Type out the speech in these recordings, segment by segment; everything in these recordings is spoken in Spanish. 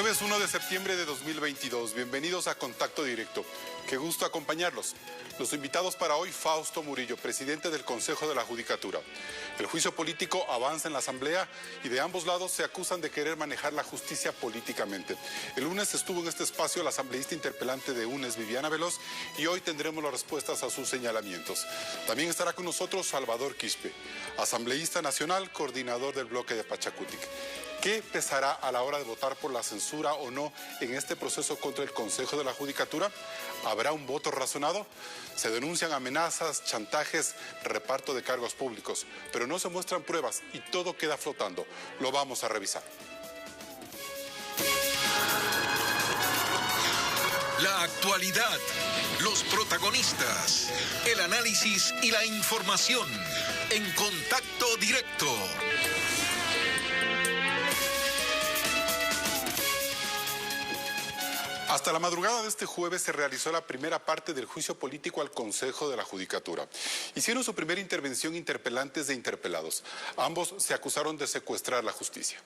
Jueves 1 de septiembre de 2022. Bienvenidos a Contacto Directo. Qué gusto acompañarlos. Los invitados para hoy, Fausto Murillo, presidente del Consejo de la Judicatura. El juicio político avanza en la Asamblea y de ambos lados se acusan de querer manejar la justicia políticamente. El lunes estuvo en este espacio la asambleísta interpelante de UNES, Viviana Veloz, y hoy tendremos las respuestas a sus señalamientos. También estará con nosotros Salvador Quispe, asambleísta nacional, coordinador del bloque de Pachacutic. ¿Qué pesará a la hora de votar por la censura o no en este proceso contra el Consejo de la Judicatura? ¿Habrá un voto razonado? Se denuncian amenazas, chantajes, reparto de cargos públicos, pero no se muestran pruebas y todo queda flotando. Lo vamos a revisar. La actualidad, los protagonistas, el análisis y la información en Contacto Directo. Hasta la madrugada de este jueves se realizó la primera parte del juicio político al Consejo de la Judicatura. Hicieron su primera intervención interpelantes e interpelados. Ambos se acusaron de secuestrar la justicia.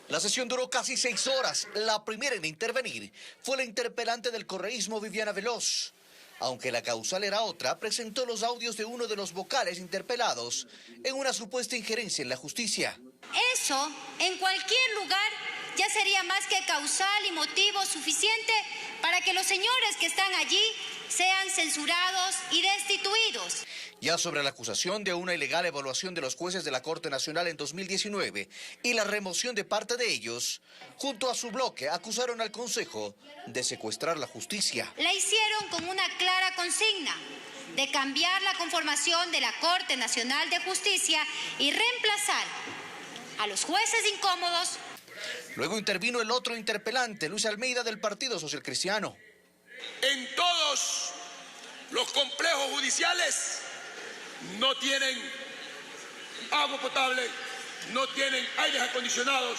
La sesión duró casi 6 horas. La primera en intervenir fue la interpelante del correísmo, Viviana Veloz. Aunque la causal era otra, presentó los audios de uno de los vocales interpelados en una supuesta injerencia en la justicia. Eso, en cualquier lugar, ya sería más que causal y motivo suficiente para que los señores que están allí sean censurados y destituidos. Ya sobre la acusación de una ilegal evaluación de los jueces de la Corte Nacional en 2019 y la remoción de parte de ellos, junto a su bloque acusaron al Consejo de secuestrar la justicia. La hicieron con una clara consigna de cambiar la conformación de la Corte Nacional de Justicia y reemplazar a los jueces incómodos. Luego intervino el otro interpelante, Luis Almeida, del Partido Social Cristiano. En todos los complejos judiciales no tienen agua potable, no tienen aires acondicionados,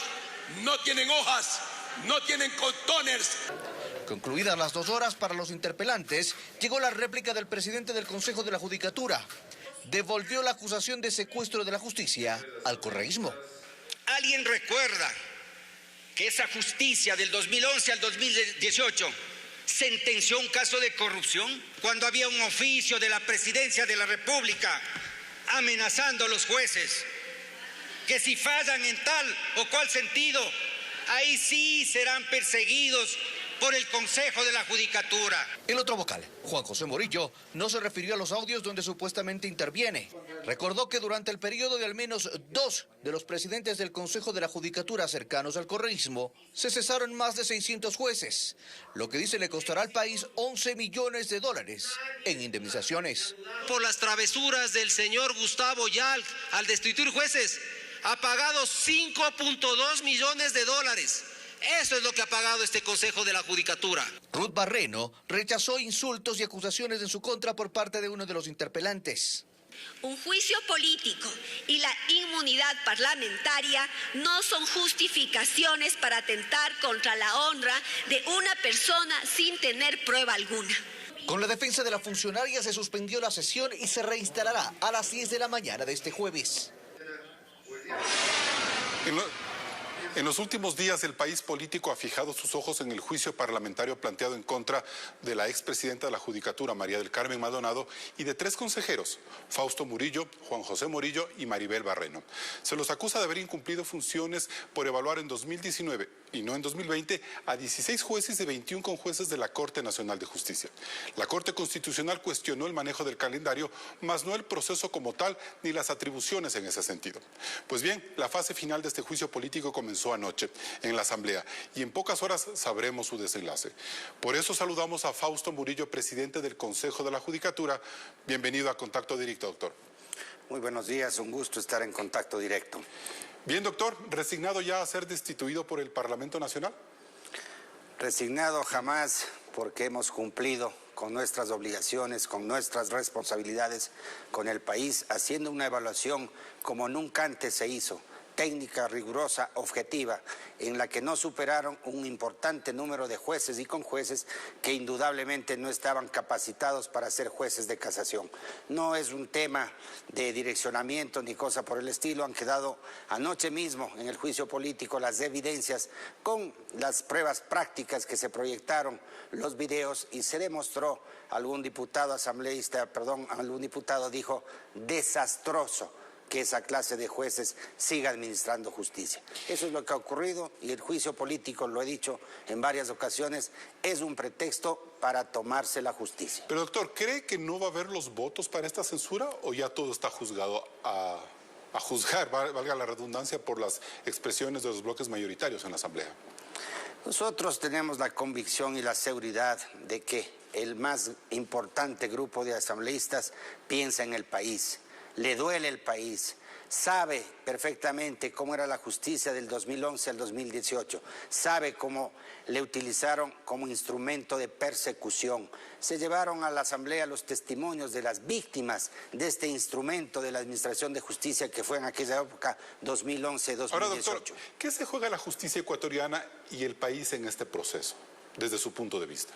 no tienen hojas, no tienen contoners. Concluidas las 2 horas para los interpelantes, llegó la réplica del presidente del Consejo de la Judicatura. Devolvió la acusación de secuestro de la justicia al correísmo. ¿Alguien recuerda que esa justicia del 2011 al 2018 sentenció un caso de corrupción cuando había un oficio de la Presidencia de la República amenazando a los jueces que si fallan en tal o cual sentido, ahí sí serán perseguidos por el Consejo de la Judicatura? El otro vocal, Juan José Morillo, no se refirió a los audios donde supuestamente interviene. Recordó que durante el periodo de al menos 2 de los presidentes del Consejo de la Judicatura cercanos al correísmo, se cesaron más de 600 jueces, lo que dice le costará al país $11 millones en indemnizaciones. Por las travesuras del señor Gustavo Yal al destituir jueces, ha pagado $5.2 millones. Eso es lo que ha pagado este Consejo de la Judicatura. Ruth Barreno rechazó insultos y acusaciones en su contra por parte de uno de los interpelantes. Un juicio político y la inmunidad parlamentaria no son justificaciones para atentar contra la honra de una persona sin tener prueba alguna. Con la defensa de la funcionaria se suspendió la sesión y se reinstalará a las 10 de la mañana de este jueves. En los últimos días, el país político ha fijado sus ojos en el juicio parlamentario planteado en contra de la expresidenta de la Judicatura, María del Carmen Maldonado, y de 3 consejeros, Fausto Murillo, Juan José Murillo y Maribel Barreno. Se los acusa de haber incumplido funciones por evaluar en 2019 y no en 2020 a 16 jueces y 21 conjueces de la Corte Nacional de Justicia. La Corte Constitucional cuestionó el manejo del calendario, mas no el proceso como tal ni las atribuciones en ese sentido. Pues bien, la fase final de este juicio político comenzó anoche en la Asamblea y en pocas horas sabremos su desenlace. Por eso saludamos a Fausto Murillo, presidente del Consejo de la Judicatura. Bienvenido a Contacto Directo, doctor. Muy buenos días, un gusto estar en Contacto Directo. Bien, doctor, ¿resignado ya a ser destituido por el Parlamento Nacional? Resignado jamás, porque hemos cumplido con nuestras obligaciones, con nuestras responsabilidades con el país, haciendo una evaluación como nunca antes se hizo, técnica, rigurosa, objetiva, en la que no superaron un importante número de jueces y conjueces que indudablemente no estaban capacitados para ser jueces de casación. No es un tema de direccionamiento ni cosa por el estilo, han quedado anoche mismo en el juicio político las evidencias con las pruebas prácticas que se proyectaron, los videos, y se demostró, algún diputado dijo, desastroso que esa clase de jueces siga administrando justicia. Eso es lo que ha ocurrido y el juicio político, lo he dicho en varias ocasiones, es un pretexto para tomarse la justicia. Pero doctor, ¿cree que no va a haber los votos para esta censura o ya todo está juzgado a juzgar, valga la redundancia, por las expresiones de los bloques mayoritarios en la Asamblea? Nosotros tenemos la convicción y la seguridad de que el más importante grupo de asambleístas piensa en el país, le duele el país, sabe perfectamente cómo era la justicia del 2011 al 2018, sabe cómo le utilizaron como instrumento de persecución. Se llevaron a la Asamblea los testimonios de las víctimas de este instrumento de la Administración de Justicia que fue en aquella época 2011-2018. Ahora, doctor, ¿qué se juega la justicia ecuatoriana y el país en este proceso, desde su punto de vista?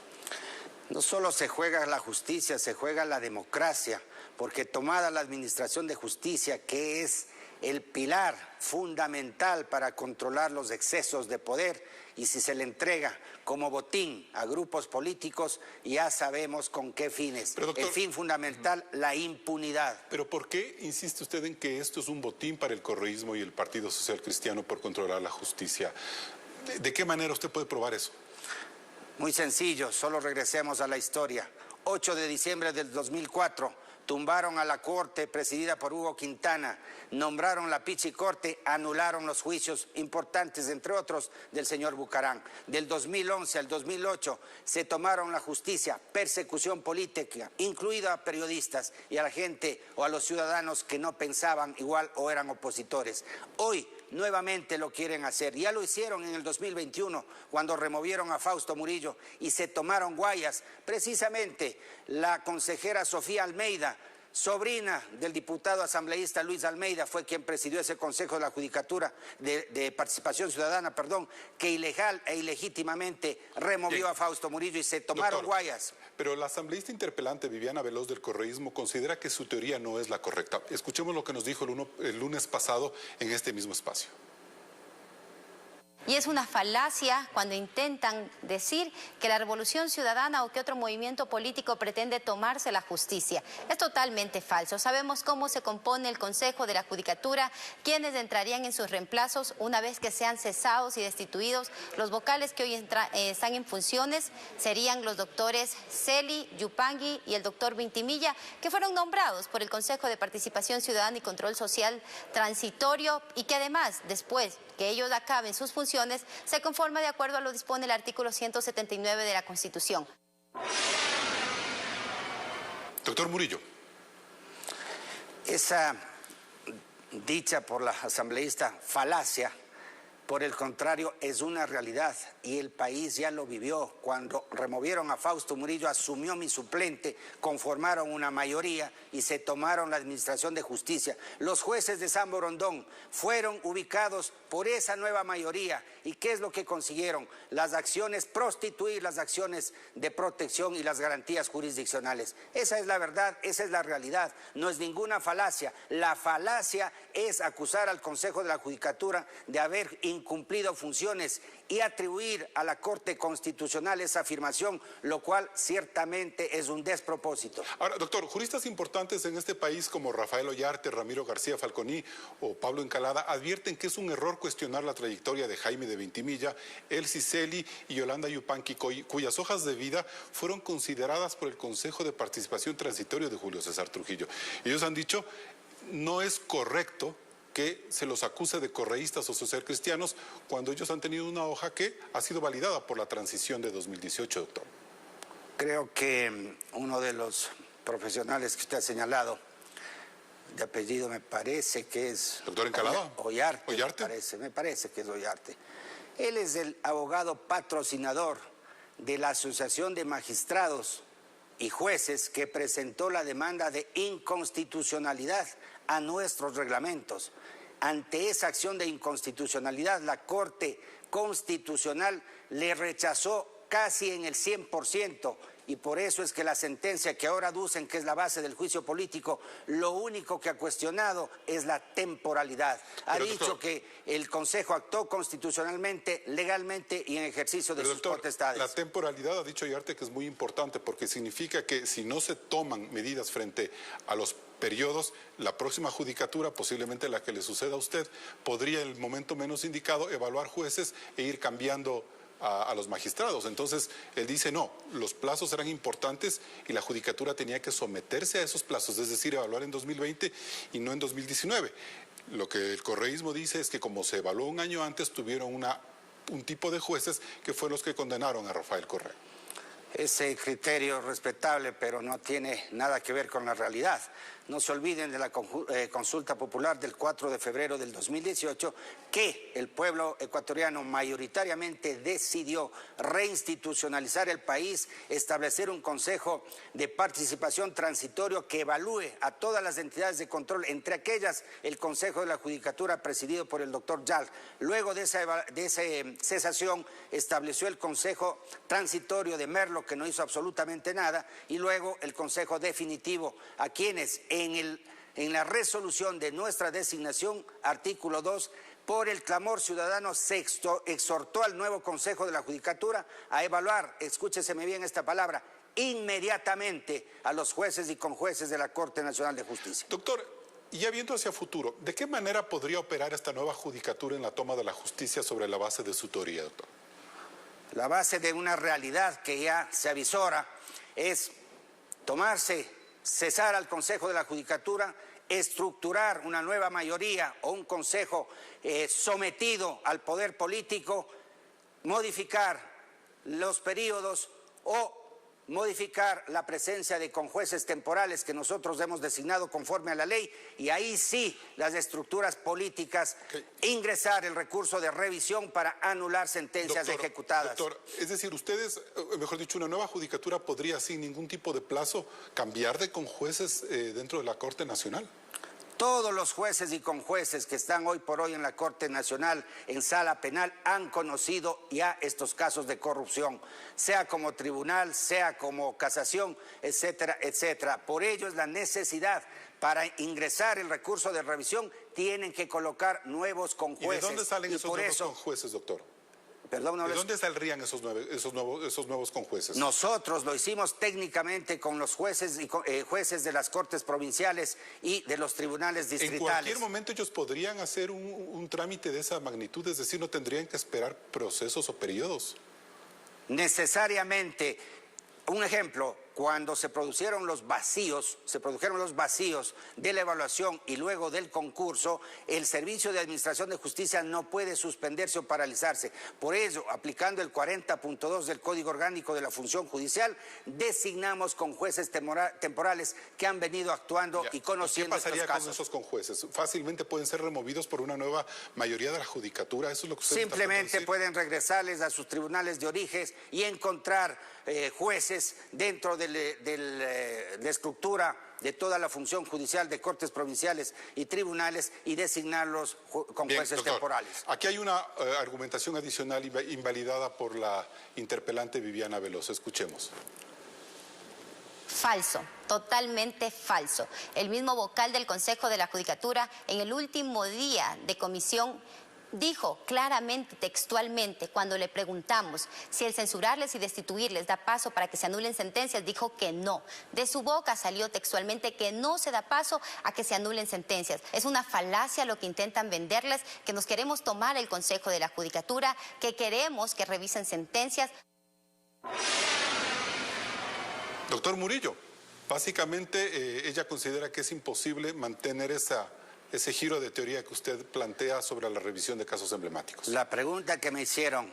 No solo se juega la justicia, se juega la democracia, porque tomada la Administración de Justicia, que es el pilar fundamental para controlar los excesos de poder, y si se le entrega como botín a grupos políticos, ya sabemos con qué fines. Pero, doctor, el fin fundamental, la impunidad. ¿Pero por qué insiste usted en que esto es un botín para el correísmo y el Partido Social Cristiano por controlar la justicia? ¿De qué manera usted puede probar eso? Muy sencillo, solo regresemos a la historia. 8 de diciembre del 2004, tumbaron a la Corte presidida por Hugo Quintana, nombraron la Pichicorte, anularon los juicios importantes, entre otros, del señor Bucarán. Del 2011 al 2008 se tomaron la justicia, persecución política, incluida a periodistas y a la gente o a los ciudadanos que no pensaban igual o eran opositores. Hoy nuevamente lo quieren hacer. Ya lo hicieron en el 2021 cuando removieron a Fausto Murillo y se tomaron Guayas. Precisamente la consejera Sofía Almeida, sobrina del diputado asambleísta Luis Almeida, fue quien presidió ese Consejo de la Judicatura de Participación Ciudadana, que ilegal e ilegítimamente removió a Fausto Murillo y se tomaron Guayas. Pero la asambleísta interpelante Viviana Veloz del correísmo considera que su teoría no es la correcta. Escuchemos lo que nos dijo el lunes pasado en este mismo espacio. Y es una falacia cuando intentan decir que la Revolución Ciudadana o que otro movimiento político pretende tomarse la justicia. Es totalmente falso. Sabemos cómo se compone el Consejo de la Judicatura, quiénes entrarían en sus reemplazos una vez que sean cesados y destituidos. Los vocales que hoy están en funciones serían los doctores Celi, Yupangui y el doctor Vintimilla, que fueron nombrados por el Consejo de Participación Ciudadana y Control Social transitorio y que además, después que ellos acaben sus funciones, se conforma de acuerdo a lo que dispone el artículo 179 de la Constitución. Doctor Murillo. Esa dicha por la asambleísta falacia, por el contrario, es una realidad y el país ya lo vivió. Cuando removieron a Fausto Murillo, asumió mi suplente, conformaron una mayoría y se tomaron la Administración de Justicia. Los jueces de San Borondón fueron ubicados por esa nueva mayoría. ¿Y qué es lo que consiguieron? Las acciones, prostituir las acciones de protección y las garantías jurisdiccionales. Esa es la verdad, esa es la realidad, no es ninguna falacia. La falacia es acusar al Consejo de la Judicatura de haber incumplido funciones y atribuir a la Corte Constitucional esa afirmación, lo cual ciertamente es un despropósito. Ahora, doctor, juristas importantes en este país como Rafael Ollarte, Ramiro García Falconi o Pablo Encalada advierten que es un error cuestionar la trayectoria de Jaime de Vintimilla, Elsie Celi y Yolanda Yupanqui, cuyas hojas de vida fueron consideradas por el Consejo de Participación Transitorio de Julio César Trujillo. Ellos han dicho, no es correcto que se los acuse de correístas o socialcristianos cuando ellos han tenido una hoja que ha sido validada por la transición de 2018, doctor. Creo que uno de los profesionales que usted ha señalado, de apellido me parece que es... ¿Doctor Encalada? Ollarte. ¿Ollarte? Me parece que es Ollarte. Él es el abogado patrocinador de la Asociación de Magistrados y Jueces que presentó la demanda de inconstitucionalidad a nuestros reglamentos. Ante esa acción de inconstitucionalidad, la Corte Constitucional le rechazó casi en el 100%, y por eso es que la sentencia que ahora aducen que es la base del juicio político, lo único que ha cuestionado es la temporalidad. Ha dicho que el Consejo actuó constitucionalmente, legalmente y en ejercicio de sus potestades. La temporalidad, ha dicho Llarte, que es muy importante porque significa que si no se toman medidas frente a los periodos, la próxima judicatura, posiblemente la que le suceda a usted, podría en el momento menos indicado evaluar jueces e ir cambiando a los magistrados. Entonces, él dice, no, los plazos eran importantes y la judicatura tenía que someterse a esos plazos, es decir, evaluar en 2020 y no en 2019. Lo que el correísmo dice es que como se evaluó un año antes, tuvieron un tipo de jueces que fueron los que condenaron a Rafael Correa. Ese criterio respetable, pero no tiene nada que ver con la realidad. No se olviden de la consulta popular del 4 de febrero del 2018, que el pueblo ecuatoriano mayoritariamente decidió reinstitucionalizar el país, establecer un consejo de participación transitorio que evalúe a todas las entidades de control, entre aquellas el Consejo de la Judicatura presidido por el doctor Yal. Luego de esa cesación estableció el Consejo Transitorio de Merlo, que no hizo absolutamente nada, y luego el Consejo Definitivo, a quienes en la resolución de nuestra designación, artículo 2, por el clamor ciudadano se exhortó al nuevo Consejo de la Judicatura a evaluar, escúcheseme bien esta palabra, inmediatamente a los jueces y conjueces de la Corte Nacional de Justicia. Doctor, y ya viendo hacia futuro, ¿de qué manera podría operar esta nueva judicatura en la toma de la justicia sobre la base de su teoría, doctor? La base de una realidad que ya se avisora es cesar al Consejo de la Judicatura, estructurar una nueva mayoría o un consejo sometido al poder político, modificar los periodos o modificar la presencia de conjueces temporales que nosotros hemos designado conforme a la ley, y ahí sí las estructuras políticas ingresar el recurso de revisión para anular sentencias ejecutadas. Doctor, es decir, ustedes, mejor dicho, una nueva judicatura podría sin ningún tipo de plazo cambiar de conjueces dentro de la Corte Nacional. Todos los jueces y conjueces que están hoy por hoy en la Corte Nacional, en sala penal, han conocido ya estos casos de corrupción, sea como tribunal, sea como casación, etcétera, etcétera. Por ello es la necesidad, para ingresar el recurso de revisión, tienen que colocar nuevos conjueces. ¿Y de dónde salen esos nuevos conjueces, doctor? Perdón, ¿De dónde saldrían esos nuevos conjueces? Nosotros lo hicimos técnicamente con los jueces de las Cortes Provinciales y de los tribunales distritales. En cualquier momento ellos podrían hacer un trámite de esa magnitud, es decir, no tendrían que esperar procesos o periodos. Necesariamente. Un ejemplo, cuando se produjeron los vacíos de la evaluación y luego del concurso, el Servicio de Administración de Justicia no puede suspenderse o paralizarse. Por ello, aplicando el 40.2 del Código Orgánico de la Función Judicial, designamos conjueces temporales que han venido actuando y conociendo estos casos. ¿Qué pasaría con esos conjueces? ¿Fácilmente pueden ser removidos por una nueva mayoría de la Judicatura? ¿Eso es lo que usted simplemente pueden regresarles a sus tribunales de origen y encontrar jueces dentro de la estructura de toda la función judicial de cortes provinciales y tribunales y designarlos con jueces temporales. Aquí hay una argumentación adicional invalidada por la interpelante Viviana Veloso. Escuchemos. Falso, totalmente falso. El mismo vocal del Consejo de la Judicatura en el último día de comisión dijo claramente, textualmente, cuando le preguntamos si el censurarles y destituirles da paso para que se anulen sentencias, dijo que no. De su boca salió textualmente que no se da paso a que se anulen sentencias. Es una falacia lo que intentan venderles, que nos queremos tomar el Consejo de la Judicatura, que queremos que revisen sentencias. Doctor Murillo, básicamente ella considera que es imposible mantener ese giro de teoría que usted plantea sobre la revisión de casos emblemáticos. La pregunta que me hicieron,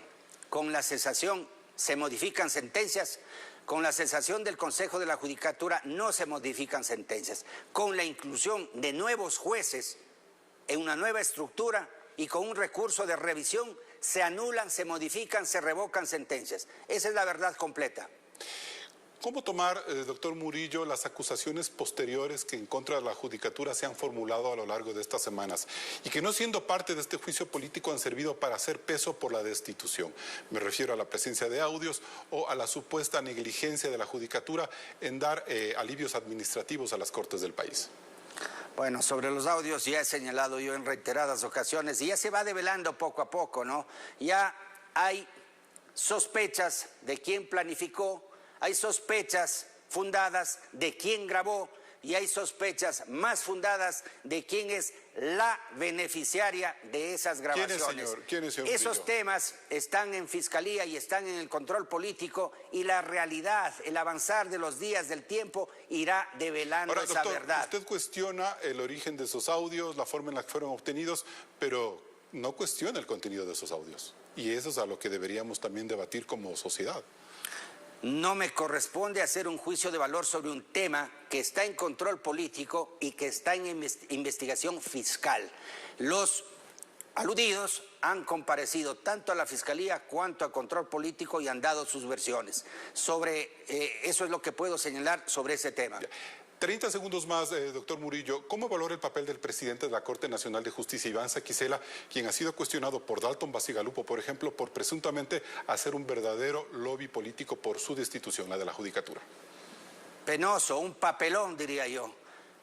¿con la cesación se modifican sentencias? Con la cesación del Consejo de la Judicatura no se modifican sentencias. Con la inclusión de nuevos jueces en una nueva estructura y con un recurso de revisión se anulan, se modifican, se revocan sentencias. Esa es la verdad completa. ¿Cómo tomar, doctor Murillo, las acusaciones posteriores que en contra de la Judicatura se han formulado a lo largo de estas semanas y que, no siendo parte de este juicio político, han servido para hacer peso por la destitución? Me refiero a la presencia de audios o a la supuesta negligencia de la Judicatura en dar alivios administrativos a las Cortes del país. Bueno, sobre los audios ya he señalado yo en reiteradas ocasiones y ya se va develando poco a poco, ¿no? Ya hay sospechas de quién planificó, hay sospechas fundadas de quién grabó y hay sospechas más fundadas de quién es la beneficiaria de esas grabaciones. ¿Quién es, señor Esos Murillo? temas están en Fiscalía y están en el control político y la realidad, el avanzar de los días del tiempo irá develando Ahora, esa doctor, verdad. usted cuestiona el origen de esos audios, la forma en la que fueron obtenidos, pero no cuestiona el contenido de esos audios. Y eso es a lo que deberíamos también debatir como sociedad. No me corresponde hacer un juicio de valor sobre un tema que está en control político y que está en investigación fiscal. Los aludidos han comparecido tanto a la Fiscalía cuanto a control político y han dado sus versiones. Eso es lo que puedo señalar sobre ese tema. 30 segundos más, doctor Murillo. ¿Cómo valora el papel del presidente de la Corte Nacional de Justicia, Iván Saquicela, quien ha sido cuestionado por Dalton Bacigalupo, por ejemplo, por presuntamente hacer un verdadero lobby político por su destitución, la de la Judicatura? Penoso, un papelón, diría yo.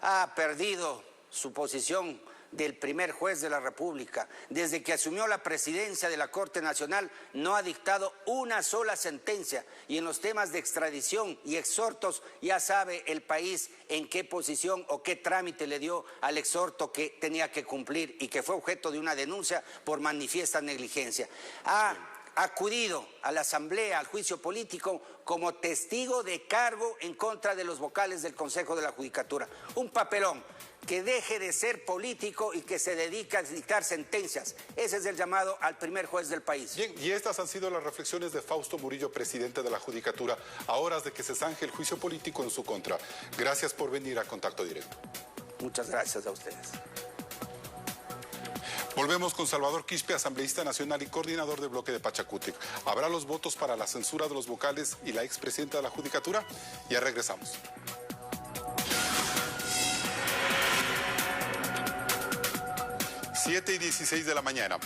Ha perdido su posición del primer juez de la República. Desde que asumió la presidencia de la Corte Nacional no ha dictado una sola sentencia y en los temas de extradición y exhortos ya sabe el país en qué posición o qué trámite le dio al exhorto que tenía que cumplir y que fue objeto de una denuncia por manifiesta negligencia. Ha acudido a la Asamblea, al juicio político, como testigo de cargo en contra de los vocales del Consejo de la Judicatura. Un papelón. Que deje de ser político y que se dedique a dictar sentencias. Ese es el llamado al primer juez del país. Bien, y estas han sido las reflexiones de Fausto Murillo, presidente de la Judicatura, a horas de que se zanje el juicio político en su contra. Gracias por venir a Contacto Directo. Muchas gracias a ustedes. Volvemos con Salvador Quispe, asambleísta nacional y coordinador del bloque de Pachacútec. ¿Habrá los votos para la censura de los vocales y la expresidenta de la Judicatura? Ya regresamos. 7:16 de la mañana.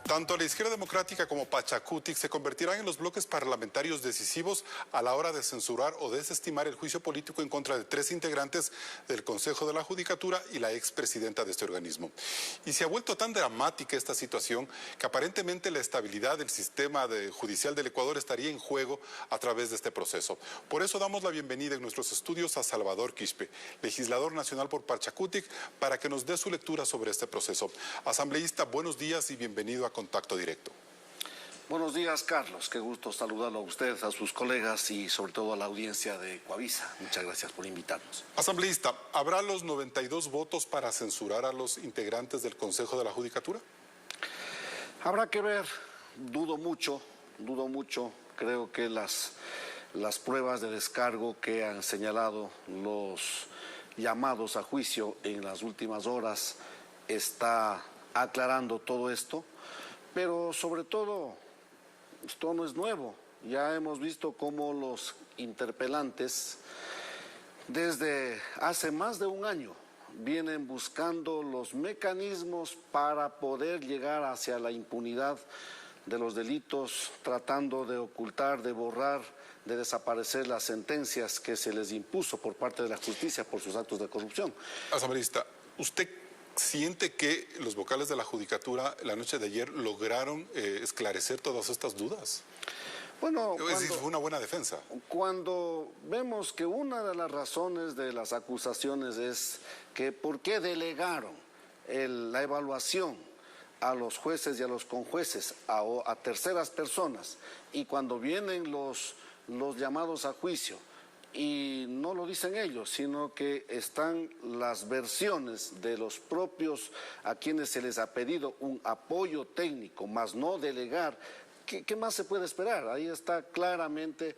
Tanto la Izquierda Democrática como Pachacútec se convertirán en los bloques parlamentarios decisivos a la hora de censurar o desestimar el juicio político en contra de 3 integrantes del Consejo de la Judicatura y la expresidenta de este organismo. Y se ha vuelto tan dramática esta situación que aparentemente la estabilidad del sistema judicial del Ecuador estaría en juego a través de este proceso. Por eso damos la bienvenida en nuestros estudios a Salvador Quispe, legislador nacional por Pachacútec, para que nos dé su lectura sobre este proceso. Asambleísta, buenos días y bienvenido a Contacto Directo. Buenos días, Carlos. Qué gusto saludarlo a usted, a sus colegas y sobre todo a la audiencia de Coavisa. Muchas gracias por invitarnos. Asambleísta, ¿habrá los 92 votos para censurar a los integrantes del Consejo de la Judicatura? Habrá que ver. Dudo mucho. Creo que las pruebas de descargo que han señalado los llamados a juicio en las últimas horas está aclarando todo esto, pero sobre todo, esto no es nuevo. Ya hemos visto cómo los interpelantes, desde hace más de un año, vienen buscando los mecanismos para poder llegar hacia la impunidad de los delitos, tratando de ocultar, de borrar, de desaparecer las sentencias que se les impuso por parte de la justicia por sus actos de corrupción. Asambleísta, ¿usted siente que los vocales de la Judicatura la noche de ayer lograron esclarecer todas estas dudas? Bueno, es decir, fue una buena defensa. Cuando vemos que una de las razones de las acusaciones es que ¿por qué delegaron la evaluación a los jueces y a los conjueces, a terceras personas? Y cuando vienen los llamados a juicio, y no lo dicen ellos, sino que están las versiones de los propios a quienes se les ha pedido un apoyo técnico, más no delegar ¿qué más se puede esperar? Ahí está claramente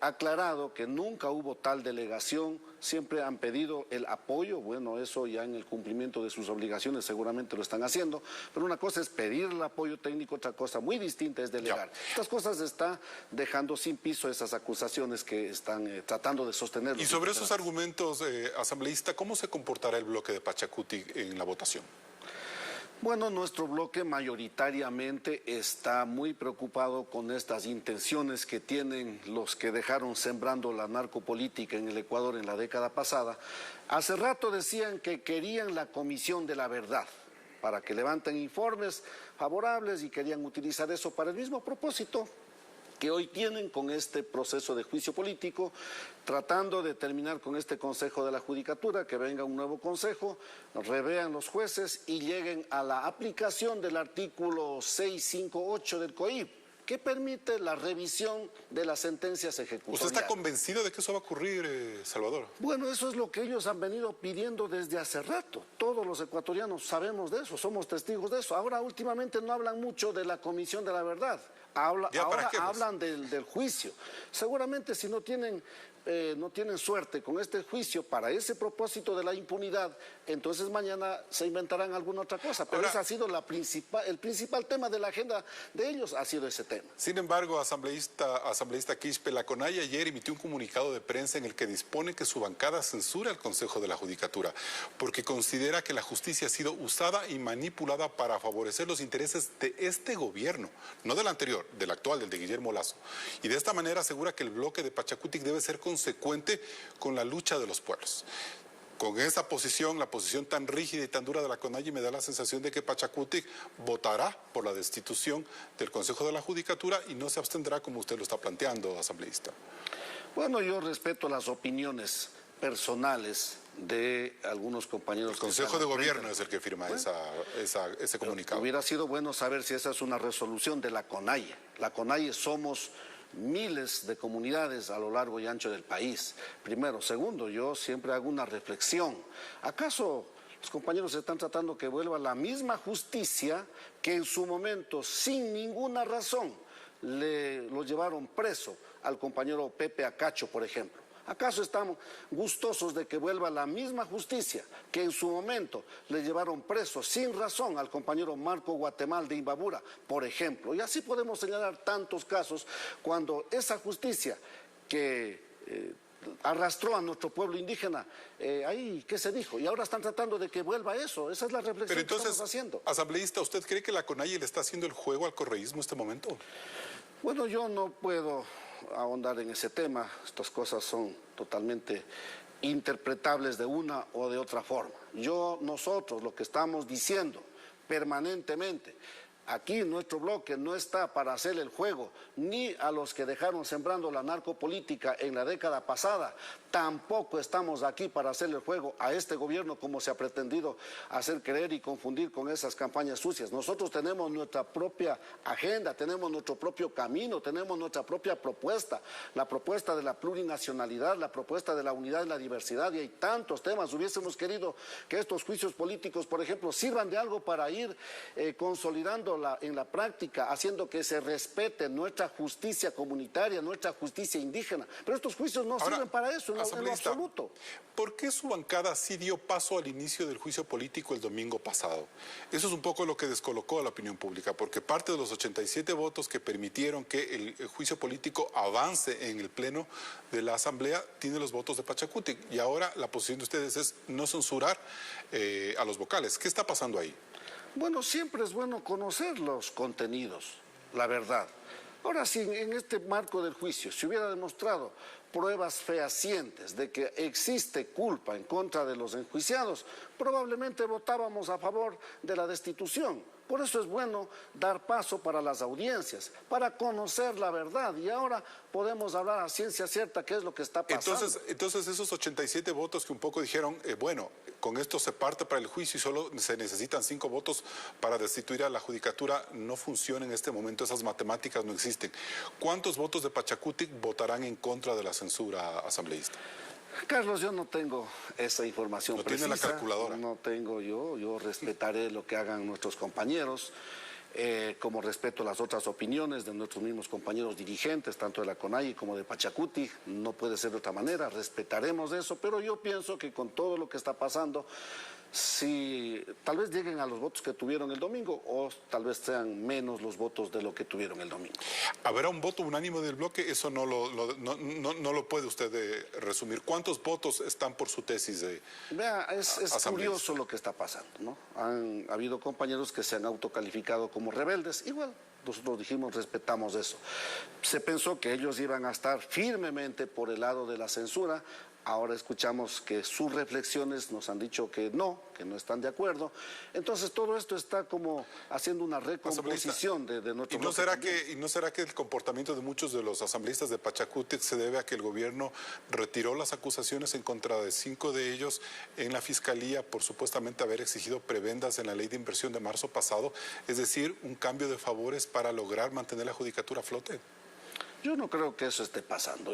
aclarado que nunca hubo tal delegación, siempre han pedido el apoyo, bueno, eso ya en el cumplimiento de sus obligaciones seguramente lo están haciendo, pero una cosa es pedir el apoyo técnico, otra cosa muy distinta es delegar. Estas cosas están dejando sin piso esas acusaciones que están tratando de sostener. Y sobre esos argumentos, asambleísta, ¿cómo se comportará el bloque de Pachacuti en la votación? Bueno, nuestro bloque mayoritariamente está muy preocupado con estas intenciones que tienen los que dejaron sembrando la narcopolítica en el Ecuador en la década pasada. Hace rato decían que querían la Comisión de la Verdad para que levanten informes favorables y querían utilizar eso para el mismo propósito que hoy tienen con este proceso de juicio político, tratando de terminar con este Consejo de la Judicatura, que venga un nuevo consejo, revean los jueces y lleguen a la aplicación del artículo 658 del COIP, que permite la revisión de las sentencias ejecutoriales. ¿Usted está convencido de que eso va a ocurrir, Salvador? Bueno, eso es lo que ellos han venido pidiendo desde hace rato. Todos los ecuatorianos sabemos de eso, somos testigos de eso. Ahora, últimamente no hablan mucho de la Comisión de la Verdad. Ahora hablan del juicio. Seguramente si no tienen suerte con este juicio para ese propósito de la impunidad, entonces mañana se inventarán alguna otra cosa. Pero ese ha sido el principal tema de la agenda de ellos, ha sido ese tema. Sin embargo, asambleísta Quispe, la CONAIE ayer emitió un comunicado de prensa en el que dispone que su bancada censura al Consejo de la Judicatura, porque considera que la justicia ha sido usada y manipulada para favorecer los intereses de este gobierno, no del anterior, del actual, del de Guillermo Lasso. Y de esta manera asegura que el bloque de Pachacutic debe ser consecuente con la lucha de los pueblos. Con esa posición, la posición tan rígida y tan dura de la CONAIE, me da la sensación de que Pachacutic votará por la destitución del Consejo de la Judicatura y no se abstendrá como usted lo está planteando, asambleísta. Bueno, yo respeto las opiniones personales de algunos compañeros. El Consejo de Gobierno es el que firma ese comunicado. Hubiera sido bueno saber si esa es una resolución de la CONAIE. La CONAIE somos miles de comunidades a lo largo y ancho del país. Primero. Segundo, yo siempre hago una reflexión. ¿Acaso los compañeros están tratando que vuelva la misma justicia que en su momento, sin ninguna razón, lo llevaron preso al compañero Pepe Acacho, por ejemplo? ¿Acaso estamos gustosos de que vuelva la misma justicia que en su momento le llevaron preso sin razón al compañero Marco Guatemal de Imbabura, por ejemplo? Y así podemos señalar tantos casos cuando esa justicia que arrastró a nuestro pueblo indígena, ahí, ¿qué se dijo? Y ahora están tratando de que vuelva eso. Esa es la reflexión que estamos haciendo. Asambleísta, ¿usted cree que la CONAIE le está haciendo el juego al correísmo en este momento? Bueno, yo no puedo ahondar en ese tema. Estas cosas son totalmente interpretables de una o de otra forma. Nosotros lo que estamos diciendo permanentemente, aquí nuestro bloque no está para hacer el juego ni a los que dejaron sembrando la narcopolítica en la década pasada, tampoco estamos aquí para hacer el juego a este gobierno como se ha pretendido hacer creer y confundir con esas campañas sucias. Nosotros tenemos nuestra propia agenda, tenemos nuestro propio camino, tenemos nuestra propia propuesta, la propuesta de la plurinacionalidad, la propuesta de la unidad y la diversidad, y hay tantos temas. Hubiésemos querido que estos juicios políticos, por ejemplo, sirvan de algo para ir consolidando en la práctica, haciendo que se respete nuestra justicia comunitaria, nuestra justicia indígena. Pero estos juicios no sirven para eso en lo absoluto. ¿Por qué su bancada sí dio paso al inicio del juicio político el domingo pasado? Eso es un poco lo que descolocó a la opinión pública, porque parte de los 87 votos que permitieron que el juicio político avance en el pleno de la Asamblea tiene los votos de Pachacutic. Y ahora la posición de ustedes es no censurar a los vocales. ¿Qué está pasando ahí? Bueno, siempre es bueno conocer los contenidos, la verdad. Ahora, si en este marco del juicio se hubiera demostrado pruebas fehacientes de que existe culpa en contra de los enjuiciados, probablemente votábamos a favor de la destitución. Por eso es bueno dar paso para las audiencias, para conocer la verdad. Y ahora podemos hablar a ciencia cierta qué es lo que está pasando. Entonces esos 87 votos que un poco dijeron, bueno, con esto se parte para el juicio y solo se necesitan 5 votos para destituir a la judicatura, no funciona en este momento, esas matemáticas no existen. ¿Cuántos votos de Pachacutic votarán en contra de la censura, asambleísta? Carlos, yo no tengo esa información precisa. ¿No tiene la calculadora? No tengo yo respetaré lo que hagan nuestros compañeros. como respeto las otras opiniones de nuestros mismos compañeros dirigentes, tanto de la CONAIE como de Pachacuti. No puede ser de otra manera, respetaremos eso, pero yo pienso que con todo lo que está pasando, si tal vez lleguen a los votos que tuvieron el domingo o tal vez sean menos los votos de lo que tuvieron el domingo. ¿Habrá un voto unánime del bloque? Eso no lo puede usted resumir. ¿Cuántos votos están por su tesis de Vea, es curioso lo que está pasando, ¿no? Han habido compañeros que se han autocalificado como rebeldes, igual. Nosotros dijimos, respetamos eso. Se pensó que ellos iban a estar firmemente por el lado de la censura. Ahora escuchamos que sus reflexiones nos han dicho que no están de acuerdo. Entonces todo esto está como haciendo una recomposición de nuestro... ¿Y no será que el comportamiento de muchos de los asambleístas de Pachacuti se debe a que el gobierno retiró las acusaciones en contra de 5 de ellos en la fiscalía por supuestamente haber exigido prebendas en la ley de inversión de marzo pasado? Es decir, un cambio de favores para lograr mantener la judicatura a flote. Yo no creo que eso esté pasando.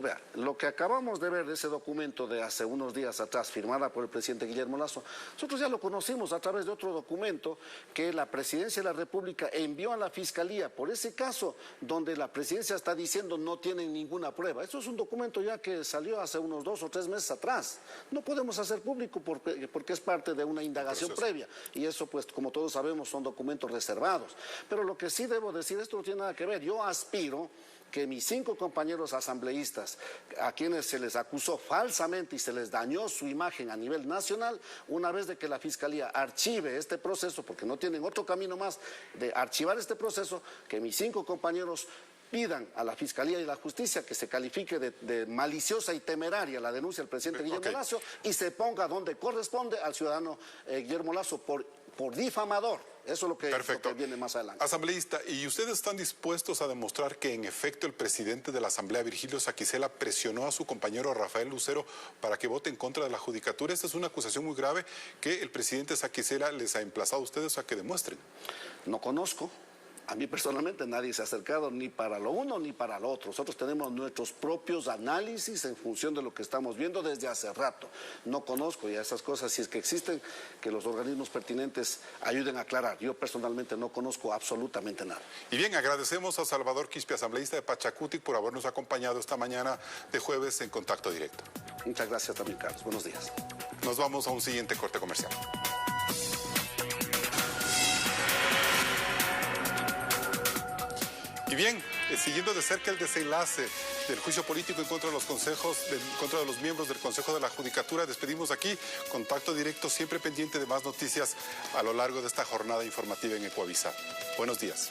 Vea, lo que acabamos de ver de ese documento de hace unos días atrás, firmada por el presidente Guillermo Lasso, nosotros ya lo conocimos a través de otro documento que la Presidencia de la República envió a la Fiscalía por ese caso donde la Presidencia está diciendo no tienen ninguna prueba. Eso es un documento ya que salió hace unos 2 o 3 meses atrás. No podemos hacer público porque es parte de una indagación previa. Y eso, pues, como todos sabemos, son documentos reservados. Pero lo que sí debo decir, esto no tiene nada que ver. Yo aspiro que mis 5 compañeros asambleístas, a quienes se les acusó falsamente y se les dañó su imagen a nivel nacional, una vez de que la Fiscalía archive este proceso, porque no tienen otro camino más de archivar este proceso, que mis 5 compañeros pidan a la Fiscalía y la Justicia que se califique de maliciosa y temeraria la denuncia del presidente Guillermo Lasso y se ponga donde corresponde al ciudadano Guillermo Lasso por difamador. Eso es lo que viene más adelante. Asambleísta, ¿y ustedes están dispuestos a demostrar que en efecto el presidente de la Asamblea, Virgilio Saquicela, presionó a su compañero Rafael Lucero para que vote en contra de la judicatura? Esta es una acusación muy grave que el presidente Saquicela les ha emplazado a ustedes a que demuestren. No conozco. A mí personalmente nadie se ha acercado ni para lo uno ni para lo otro. Nosotros tenemos nuestros propios análisis en función de lo que estamos viendo desde hace rato. No conozco ya esas cosas, si es que existen, que los organismos pertinentes ayuden a aclarar. Yo personalmente no conozco absolutamente nada. Y bien, agradecemos a Salvador Quispe, asambleísta de Pachacuti, por habernos acompañado esta mañana de jueves en Contacto Directo. Muchas gracias también, Carlos. Buenos días. Nos vamos a un siguiente corte comercial. Y bien, siguiendo de cerca el desenlace del juicio político en contra de los miembros del Consejo de la Judicatura, despedimos aquí Contacto Directo, siempre pendiente de más noticias a lo largo de esta jornada informativa en Ecuavisa. Buenos días.